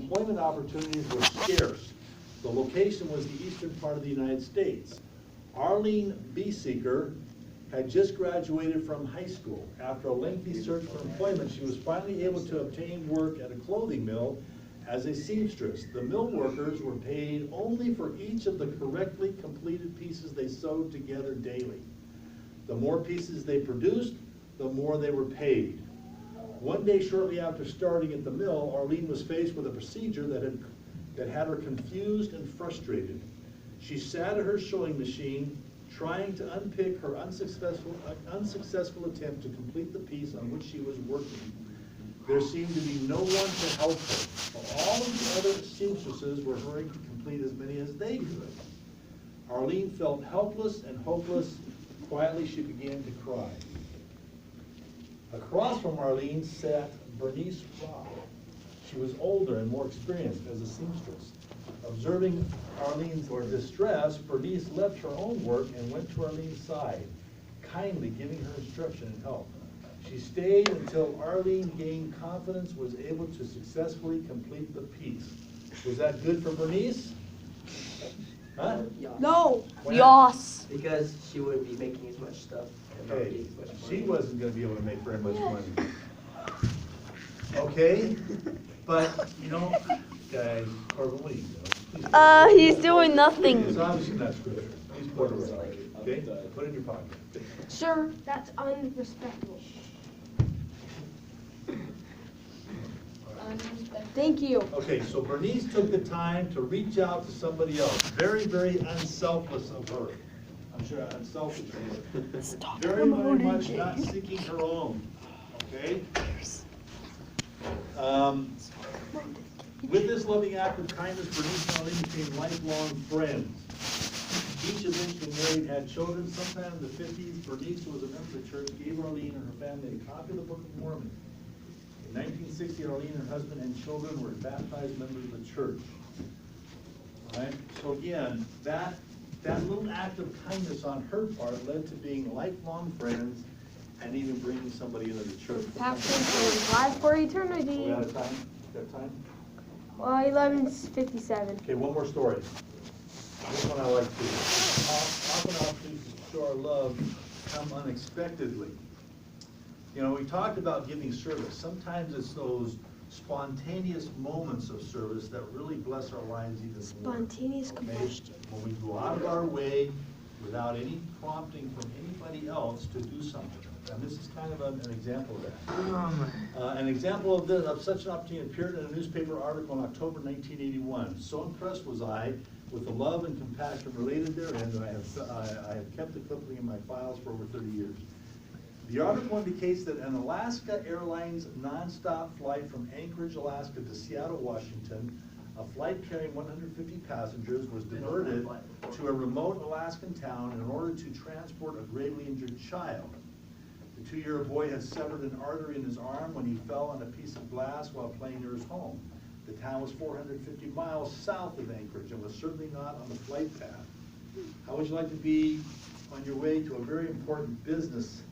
employment opportunities were scarce. The location was the eastern part of the United States. Arlene Beeseeker had just graduated from high school. After a lengthy search for employment, she was finally able to obtain work at a clothing mill as a seamstress. The mill workers were paid only for each of the correctly completed pieces they sewed together daily. The more pieces they produced, the more they were paid. One day shortly after starting at the mill, Arlene was faced with a procedure that had her confused and frustrated. She sat at her sewing machine, trying to unpick her unsuccessful attempt to complete the piece on which she was working. There seemed to be no one to help her. All of the other seamstresses were hurrying to complete as many as they could. Arlene felt helpless and hopeless. Quietly, she began to cry. Across from Arlene sat Bernice Rock. She was older and more experienced as a seamstress. Observing Arlene's distress, Bernice left her own work and went to Arlene's side, kindly giving her instruction and help. She stayed until Arlene gained confidence, was able to successfully complete the piece. Was that good for Bernice? Huh? No. Yas. Because she wouldn't be making as much stuff. And not Okay, getting as much money. she wasn't going to be able to make very much money. Okay, but you know, guys, Corbin, what do you do? He's doing nothing. It's obviously not scripture. He's put it right. Okay, put it in your pocket. Sir, that's unrespectful. Thank you. Okay, so Bernice took the time to reach out to somebody else. Very, very unselfless of her. I'm sure unselfish of her. Very, very much not seeking her own. Okay? With this loving act of kindness, Bernice and Arlene became lifelong friends. Each eventually married, had children. Sometime in the 50s, Bernice, who was a member of the church, gave Arlene and her family a copy of the Book of Mormon. In 1960, Arlene, her husband, and children were baptized members of the church. All right? So again, that little act of kindness on her part led to being lifelong friends and even bringing somebody into the church. Pastor live for eternity. We out of time? Got time? 11:57. Okay, one more story. This one I like too. Often opportunities to show our love come unexpectedly. You know, we talked about giving service. Sometimes it's those spontaneous moments of service that really bless our lives even more. Spontaneous Okay? combustion. When we go out of our way without any prompting from anybody else to do something. And this is kind of an example of that. An example of this, of such an opportunity appeared in a newspaper article in October 1981. So impressed was I with the love and compassion related therein that I have kept the clipping in my files for over 30 years. The article indicates that an Alaska Airlines nonstop flight from Anchorage, Alaska to Seattle, Washington, a flight carrying 150 passengers, was diverted to a remote Alaskan town in order to transport a gravely injured child. The 2-year-old boy had severed an artery in his arm when he fell on a piece of glass while playing near his home. The town was 450 miles south of Anchorage and was certainly not on the flight path. How would you like to be on your way to a very important business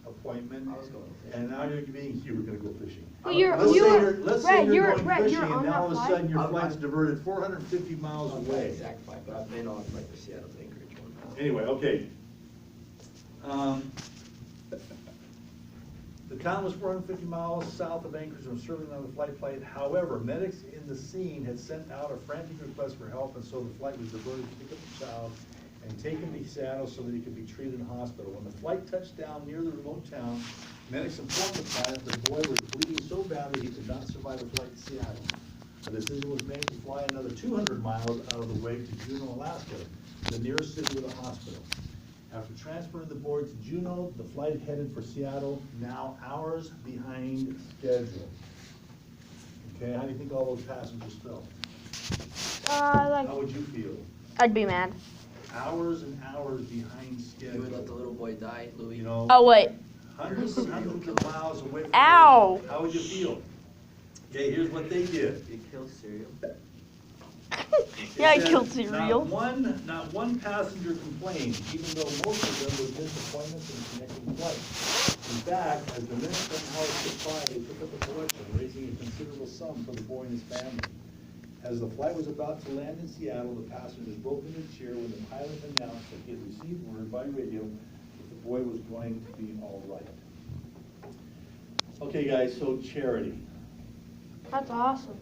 appointment? I was going to And now you were going to go fishing. Well, Let's say you're going fishing, you're and on now all of a that sudden flight. your flight's diverted 450 miles Not away. the exact flight, but I've been on like the Seattle to Anchorage one. Anyway, okay. The town was 450 miles south of Anchorage and was serving on the flight. However, medics in the scene had sent out a frantic request for help, and so the flight was diverted to pick up the child and take him to Seattle so that he could be treated in hospital. When the flight touched down near the remote town, medics informed the pilot that the boy was bleeding so badly he could not survive the flight to Seattle. A decision was made to fly another 200 miles out of the way to Juneau, Alaska, the nearest city with a hospital. After transferring the boy to Juneau, the flight headed for Seattle, now hours behind schedule. Okay, how do you think all those passengers felt? How would you feel? I'd be mad. Hours and hours behind You schedule. would let the little boy die, Louis. You know, Oh wait. hundreds and hundreds of miles away from Ow. home. How would you feel? Okay, here's what they did. You killed cereal. Yeah, I It said, killed cereal. Not one passenger complained, even though most of them were disappointments in connecting flights. In fact, as the minutes somehow slipped by, they took up a collection, raising a considerable sum for the boy and his family. As the flight was about to land in Seattle, the passengers broke into cheer when the pilot announced that he had received word by radio that the boy was going to be all right. Okay, guys, so charity. That's awesome.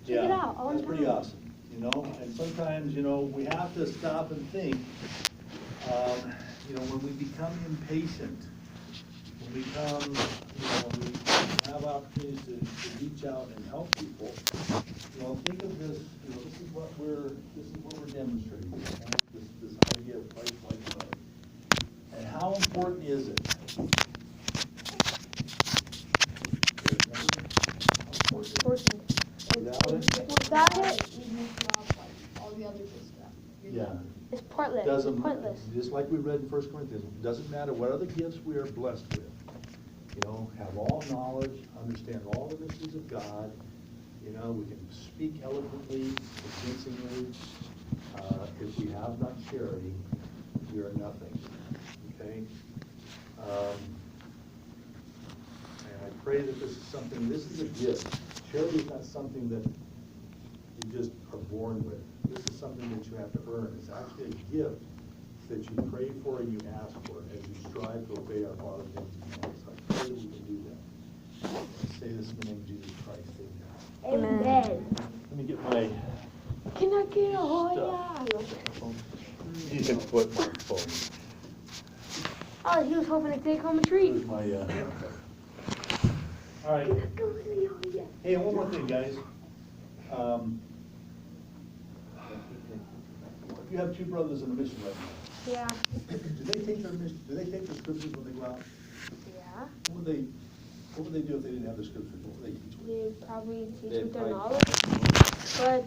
Check Yeah, it out, all in that's pretty town. awesome, you know, and sometimes, you know, we have to stop and think, you know, when we become impatient, when we become, you know, when we have opportunities to reach out and help people, you know, think of this, you know, this is what we're demonstrating, right? This idea of Christ-like love. And how important is it? Important. Without it, Without it, All the other good stuff. yeah. it's pointless. Doesn't, Pointless. just like we read in 1 Corinthians, it doesn't matter what other gifts we are blessed with. You know, have all knowledge, understand all the mysteries of God. You know, we can speak eloquently, convincingly. If we have not charity, we are nothing. Okay? And I pray that this is something, this is a gift. Charity is not something that you just are born with. This is something that you have to earn. It's actually a gift that you pray for and you ask for as you strive to obey our Father's will. So I pray that we can do that. I say this in the name of Jesus Christ. Amen. Amen. Let me get my Can I get a stuff. Hoya? You can put my phone. Oh, he was hoping to take home a treat. Here's my, all right. Hey, and one more thing, guys. You have two brothers in the mission right now. Yeah. Do they take their mission, do they take their scriptures when they go out? Yeah. What would they do if they didn't have the scriptures? What would they teach with? They probably teach They'd with their probably- knowledge. But